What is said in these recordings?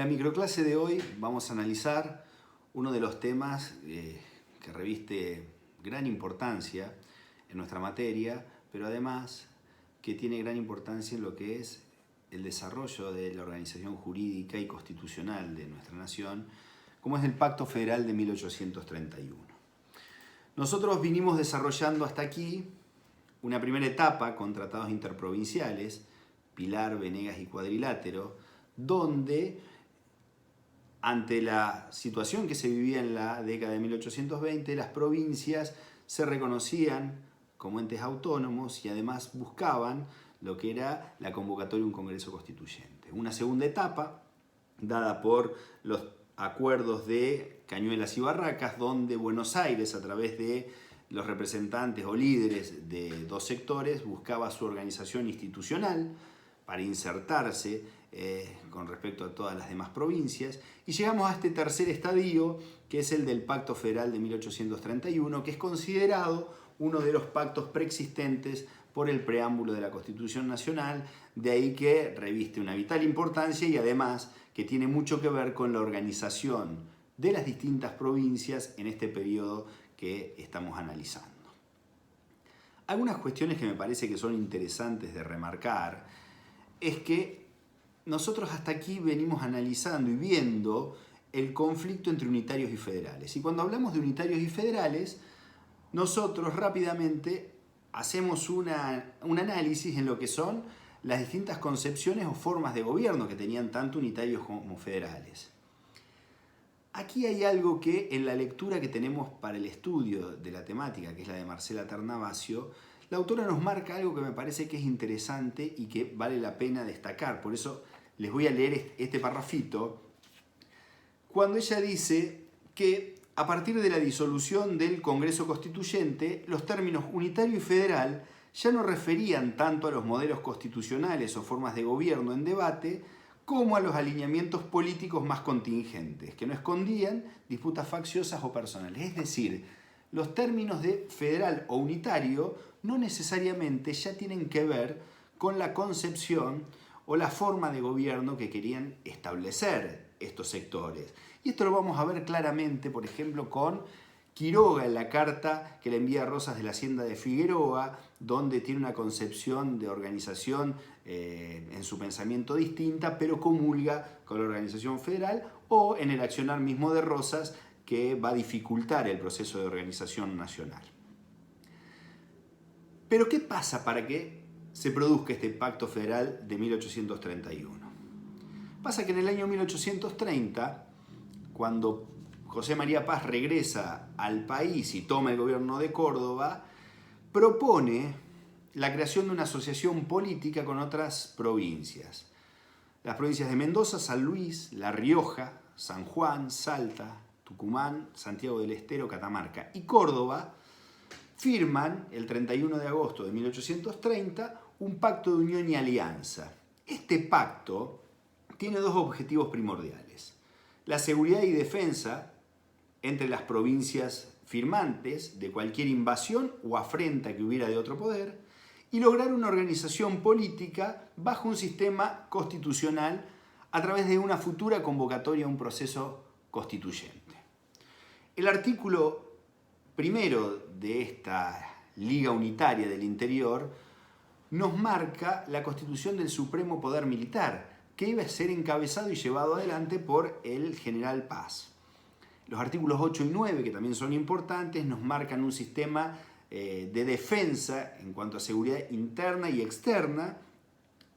En la microclase de hoy vamos a analizar uno de los temas que reviste gran importancia en nuestra materia, pero además que tiene gran importancia en lo que es el desarrollo de la organización jurídica y constitucional de nuestra nación, como es el Pacto Federal de 1831. Nosotros vinimos desarrollando hasta aquí una primera etapa con tratados interprovinciales, Pilar, Venegas y Cuadrilátero, donde ante la situación que se vivía en la década de 1820, las provincias se reconocían como entes autónomos y además buscaban lo que era la convocatoria de un Congreso Constituyente. Una segunda etapa, dada por los acuerdos de Cañuelas y Barracas, donde Buenos Aires, a través de los representantes o líderes de dos sectores, buscaba su organización institucional para insertarse con respecto a todas las demás provincias, y llegamos a este tercer estadio, que es el del Pacto Federal de 1831, que es considerado uno de los pactos preexistentes por el preámbulo de la Constitución Nacional, de ahí que reviste una vital importancia y además que tiene mucho que ver con la organización de las distintas provincias en este periodo que estamos analizando. Algunas cuestiones que me parece que son interesantes de remarcar es que nosotros hasta aquí venimos analizando y viendo el conflicto entre unitarios y federales. Y cuando hablamos de unitarios y federales, nosotros rápidamente hacemos un análisis en lo que son las distintas concepciones o formas de gobierno que tenían tanto unitarios como federales. Aquí hay algo que en la lectura que tenemos para el estudio de la temática, que es la de Marcela Ternavasio, la autora nos marca algo que me parece que es interesante y que vale la pena destacar. Por eso les voy a leer este parrafito, cuando ella dice que a partir de la disolución del Congreso Constituyente, los términos unitario y federal ya no referían tanto a los modelos constitucionales o formas de gobierno en debate, como a los alineamientos políticos más contingentes, que no escondían disputas facciosas o personales. Es decir, los términos de federal o unitario no necesariamente ya tienen que ver con la concepción o la forma de gobierno que querían establecer estos sectores. Y esto lo vamos a ver claramente, por ejemplo, con Quiroga en la carta que le envía a Rosas de la Hacienda de Figueroa, donde tiene una concepción de organización en su pensamiento distinta, pero comulga con la organización federal, o en el accionar mismo de Rosas, que va a dificultar el proceso de organización nacional. Pero ¿qué pasa para que se produzca este Pacto Federal de 1831? Pasa que en el año 1830, cuando José María Paz regresa al país y toma el gobierno de Córdoba, propone la creación de una asociación política con otras provincias. Las provincias de Mendoza, San Luis, La Rioja, San Juan, Salta, Tucumán, Santiago del Estero, Catamarca y Córdoba firman el 31 de agosto de 1830 un pacto de unión y alianza. Este pacto tiene dos objetivos primordiales: la seguridad y defensa entre las provincias firmantes de cualquier invasión o afrenta que hubiera de otro poder, y lograr una organización política bajo un sistema constitucional a través de una futura convocatoria a un proceso constituyente. El artículo primero de esta Liga Unitaria del Interior nos marca la constitución del Supremo Poder Militar, que iba a ser encabezado y llevado adelante por el general Paz. Los artículos 8 y 9, que también son importantes, nos marcan un sistema de defensa en cuanto a seguridad interna y externa,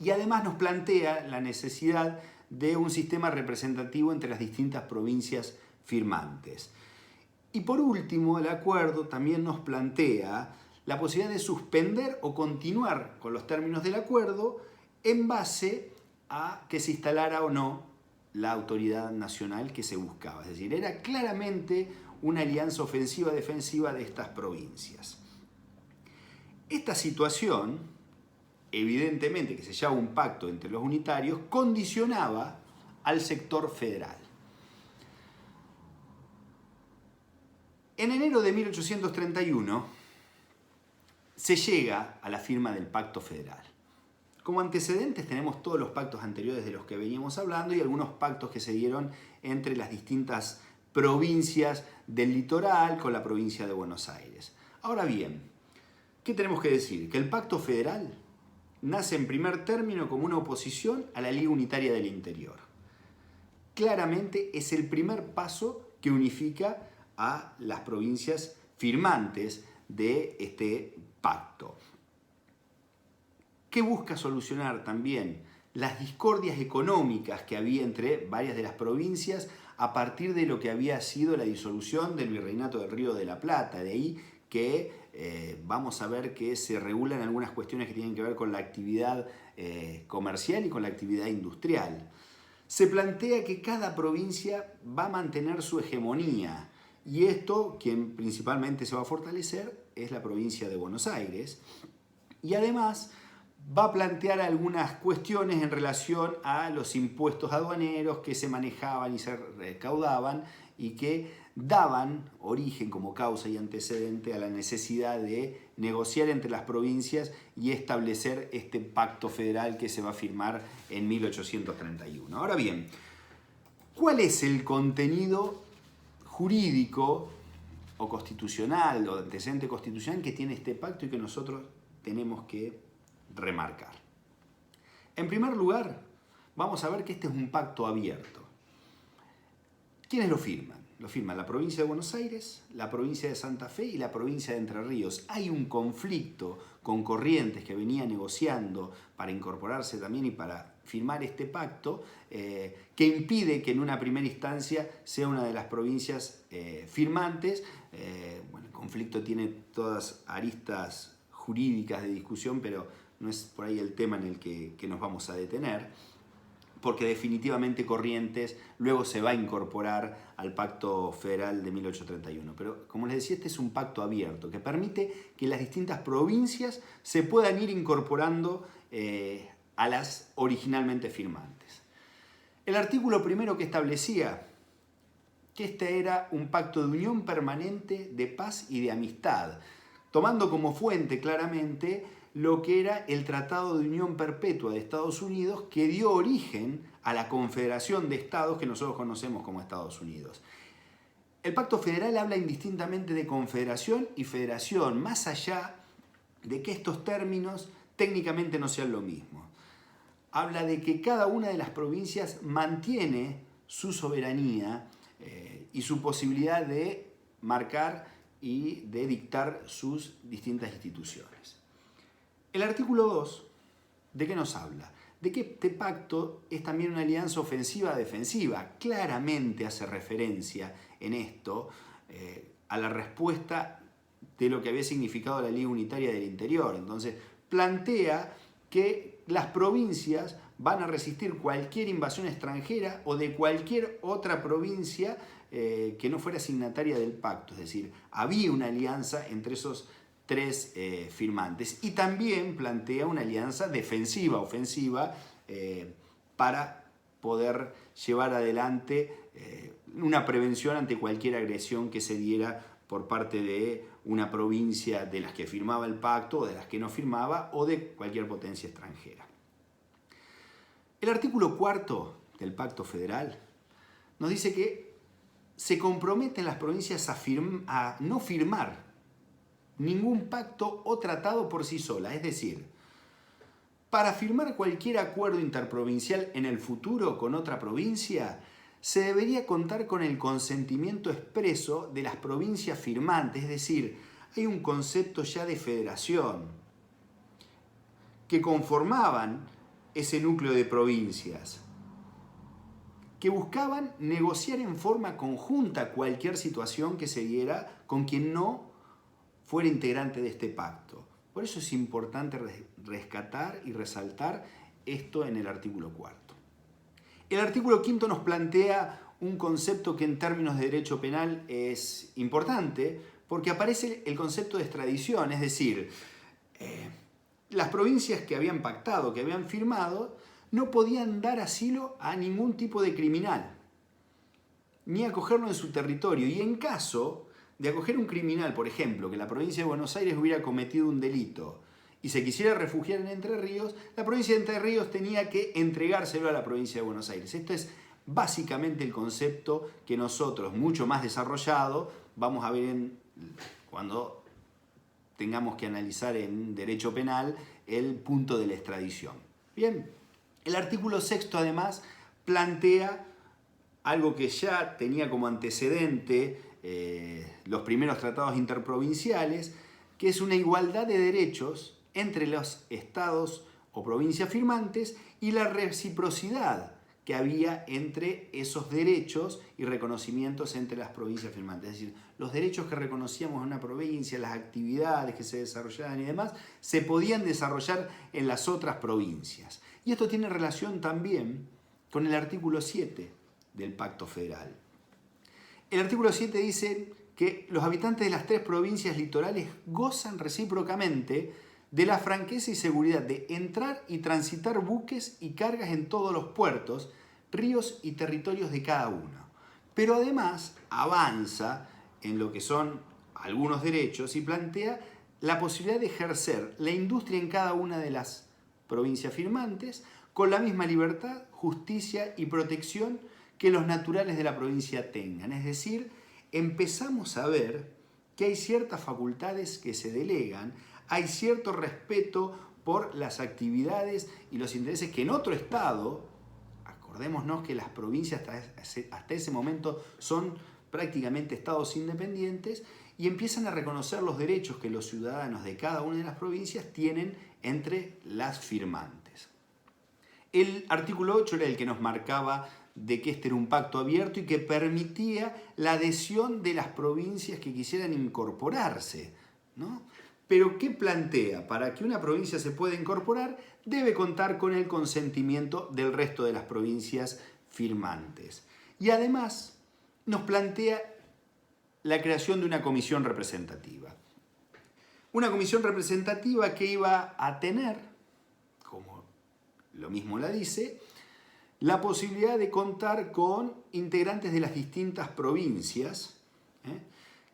y además nos plantea la necesidad de un sistema representativo entre las distintas provincias firmantes. Y por último, el acuerdo también nos plantea la posibilidad de suspender o continuar con los términos del acuerdo en base a que se instalara o no la autoridad nacional que se buscaba. Es decir, era claramente una alianza ofensiva-defensiva de estas provincias. Esta situación, evidentemente que se llama un pacto entre los unitarios, condicionaba al sector federal. En enero de 1831 se llega a la firma del Pacto Federal. Como antecedentes tenemos todos los pactos anteriores de los que veníamos hablando y algunos pactos que se dieron entre las distintas provincias del litoral con la provincia de Buenos Aires. Ahora bien, ¿qué tenemos que decir? Que el Pacto Federal nace en primer término como una oposición a la Liga Unitaria del Interior. Claramente es el primer paso que unifica a las provincias firmantes de este pacto. ¿Qué busca solucionar también? Las discordias económicas que había entre varias de las provincias a partir de lo que había sido la disolución del Virreinato del Río de la Plata. De ahí que vamos a ver que se regulan algunas cuestiones que tienen que ver con la actividad comercial y con la actividad industrial. Se plantea que cada provincia va a mantener su hegemonía y esto, quien principalmente se va a fortalecer, es la provincia de Buenos Aires. Y además va a plantear algunas cuestiones en relación a los impuestos aduaneros que se manejaban y se recaudaban y que daban origen como causa y antecedente a la necesidad de negociar entre las provincias y establecer este pacto federal que se va a firmar en 1831. Ahora bien, ¿cuál es el contenido jurídico o constitucional o antecedente constitucional que tiene este pacto y que nosotros tenemos que remarcar? En primer lugar, vamos a ver que este es un pacto abierto. ¿Quiénes lo firman? Lo firman la provincia de Buenos Aires, la provincia de Santa Fe y la provincia de Entre Ríos. Hay un conflicto con Corrientes que venía negociando para incorporarse también y para firmar este pacto que impide que en una primera instancia sea una de las provincias firmantes. Bueno, el conflicto tiene todas aristas jurídicas de discusión, pero no es por ahí el tema en el que nos vamos a detener, porque definitivamente Corrientes luego se va a incorporar al Pacto Federal de 1831. Pero como les decía, este es un pacto abierto que permite que las distintas provincias se puedan ir incorporando a las originalmente firmantes. El artículo primero que establecía que este era un pacto de unión permanente, de paz y de amistad, tomando como fuente claramente lo que era el Tratado de Unión Perpetua de Estados Unidos, que dio origen a la Confederación de Estados que nosotros conocemos como Estados Unidos. El Pacto Federal habla indistintamente de confederación y federación, más allá de que estos términos técnicamente no sean lo mismo. Habla de que cada una de las provincias mantiene su soberanía y su posibilidad de marcar y de dictar sus distintas instituciones. El artículo 2, ¿de qué nos habla? De que este pacto es también una alianza ofensiva-defensiva. Claramente hace referencia en esto a la respuesta de lo que había significado la Liga Unitaria del Interior. Entonces, plantea que las provincias van a resistir cualquier invasión extranjera o de cualquier otra provincia que no fuera signataria del pacto. Es decir, había una alianza entre esos tres firmantes y también plantea una alianza defensiva-ofensiva para poder llevar adelante una prevención ante cualquier agresión que se diera por parte de una provincia de las que firmaba el pacto o de las que no firmaba o de cualquier potencia extranjera. El artículo 4 del Pacto Federal nos dice que se comprometen las provincias a no firmar ningún pacto o tratado por sí sola. Es decir, para firmar cualquier acuerdo interprovincial en el futuro con otra provincia, se debería contar con el consentimiento expreso de las provincias firmantes. Es decir, hay un concepto ya de federación que conformaban ese núcleo de provincias, que buscaban negociar en forma conjunta cualquier situación que se diera con quien no fuera integrante de este pacto. Por eso es importante rescatar y resaltar esto en el artículo 4. El artículo 5 nos plantea un concepto que en términos de derecho penal es importante porque aparece el concepto de extradición, es decir, las provincias que habían pactado, que habían firmado, no podían dar asilo a ningún tipo de criminal, ni acogerlo en su territorio. Y en caso de acoger un criminal, por ejemplo, que la provincia de Buenos Aires hubiera cometido un delito y se quisiera refugiar en Entre Ríos, la provincia de Entre Ríos tenía que entregárselo a la provincia de Buenos Aires. Esto es básicamente el concepto que nosotros, mucho más desarrollado, vamos a ver cuando tengamos que analizar en derecho penal el punto de la extradición. Bien, el artículo 6 además plantea algo que ya tenía como antecedente los primeros tratados interprovinciales, que es una igualdad de derechos entre los estados o provincias firmantes y la reciprocidad que había entre esos derechos y reconocimientos entre las provincias firmantes. Es decir, los derechos que reconocíamos en una provincia, las actividades que se desarrollaban y demás, se podían desarrollar en las otras provincias. Y esto tiene relación también con el artículo 7 del Pacto Federal. El artículo 7 dice que los habitantes de las 3 provincias litorales gozan recíprocamente de la franqueza y seguridad de entrar y transitar buques y cargas en todos los puertos, ríos y territorios de cada uno. Pero además avanza en lo que son algunos derechos y plantea la posibilidad de ejercer la industria en cada una de las provincias firmantes con la misma libertad, justicia y protección que los naturales de la provincia tengan. Es decir, empezamos a ver que hay ciertas facultades que se delegan, hay cierto respeto por las actividades y los intereses que en otro estado, acordémonos que las provincias hasta ese momento son prácticamente estados independientes, y empiezan a reconocer los derechos que los ciudadanos de cada una de las provincias tienen entre las firmantes. El artículo 8 era el que nos marcaba de que este era un pacto abierto y que permitía la adhesión de las provincias que quisieran incorporarse, ¿no? Pero ¿qué plantea? Para que una provincia se pueda incorporar, debe contar con el consentimiento del resto de las provincias firmantes. Y además nos plantea la creación de una comisión representativa. Una comisión representativa que iba a tener, como lo mismo la dice, la posibilidad de contar con integrantes de las distintas provincias,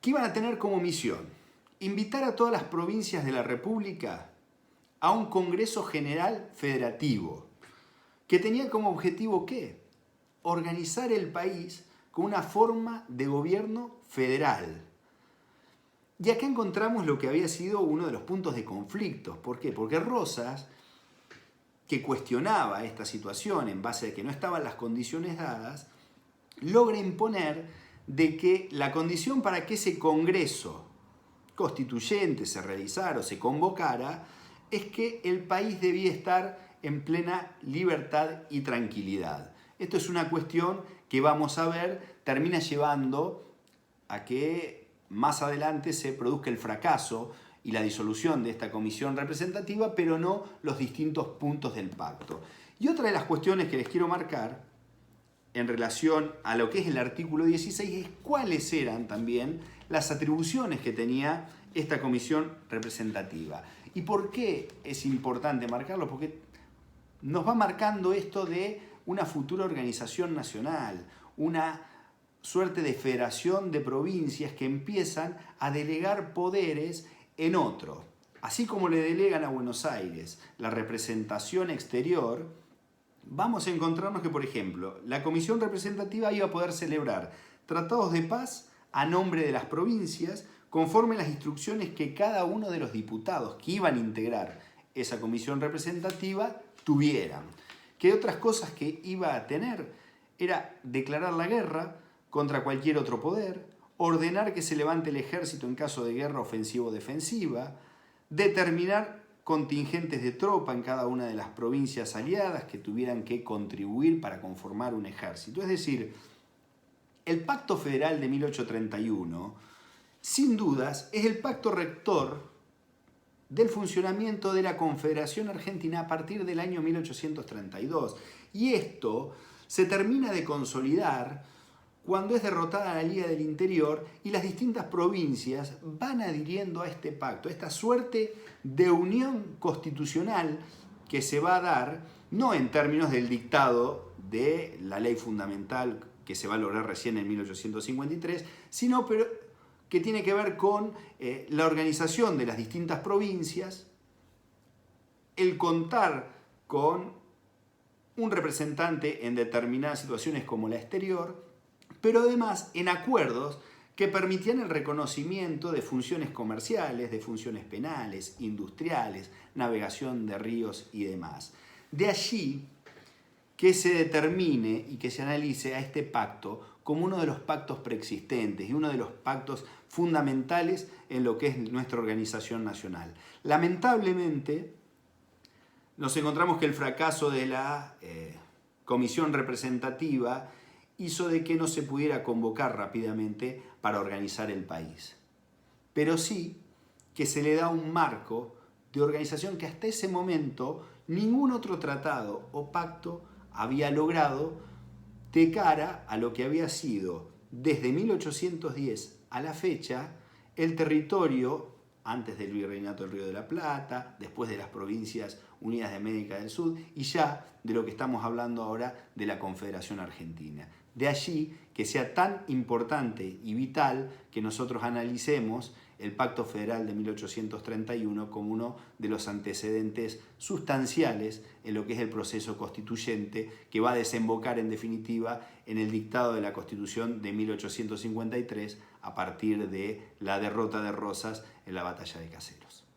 que iban a tener como misión invitar a todas las provincias de la República a un Congreso General Federativo, que tenía como objetivo ¿qué? Organizar el país con una forma de gobierno federal. Y acá encontramos lo que había sido uno de los puntos de conflicto. ¿Por qué? Porque Rosas, que cuestionaba esta situación en base a que no estaban las condiciones dadas, logra imponer de que la condición para que ese Congreso constituyente se realizara o se convocara es que el país debía estar en plena libertad y tranquilidad. Esto es una cuestión que vamos a ver termina llevando a que más adelante se produzca el fracaso y la disolución de esta comisión representativa, pero no los distintos puntos del pacto. Y otra de las cuestiones que les quiero marcar en relación a lo que es el artículo 16 es cuáles eran también las atribuciones que tenía esta comisión representativa. ¿Y por qué es importante marcarlo? Porque nos va marcando esto de una futura organización nacional, una suerte de federación de provincias que empiezan a delegar poderes en otro. Así como le delegan a Buenos Aires la representación exterior, vamos a encontrarnos que, por ejemplo, la comisión representativa iba a poder celebrar tratados de paz a nombre de las provincias conforme a las instrucciones que cada uno de los diputados que iban a integrar esa comisión representativa tuvieran. Que otras cosas que iba a tener era declarar la guerra contra cualquier otro poder, ordenar que se levante el ejército en caso de guerra ofensiva o defensiva, determinar contingentes de tropa en cada una de las provincias aliadas que tuvieran que contribuir para conformar un ejército. Es decir, el Pacto Federal de 1831, sin dudas, es el pacto rector del funcionamiento de la Confederación Argentina a partir del año 1832. Y esto se termina de consolidar cuando es derrotada la Liga del Interior y las distintas provincias van adhiriendo a este pacto, a esta suerte de unión constitucional que se va a dar, no en términos del dictado de la ley fundamental que se va a lograr recién en 1853, sino que tiene que ver con la organización de las distintas provincias el contar con un representante en determinadas situaciones como la exterior, pero además en acuerdos que permitían el reconocimiento de funciones comerciales, de funciones penales, industriales, navegación de ríos y demás. De allí que se determine y que se analice a este pacto como uno de los pactos preexistentes y uno de los pactos fundamentales en lo que es nuestra organización nacional. Lamentablemente, nos encontramos que el fracaso de la comisión representativa hizo de que no se pudiera convocar rápidamente para organizar el país. Pero sí que se le da un marco de organización que hasta ese momento ningún otro tratado o pacto había logrado de cara a lo que había sido desde 1810 a la fecha el territorio antes del Virreinato del Río de la Plata, después de las Provincias Unidas de América del Sur y ya de lo que estamos hablando ahora de la Confederación Argentina. De allí que sea tan importante y vital que nosotros analicemos el Pacto Federal de 1831 como uno de los antecedentes sustanciales en lo que es el proceso constituyente que va a desembocar en definitiva en el dictado de la Constitución de 1853 a partir de la derrota de Rosas en la Batalla de Caseros.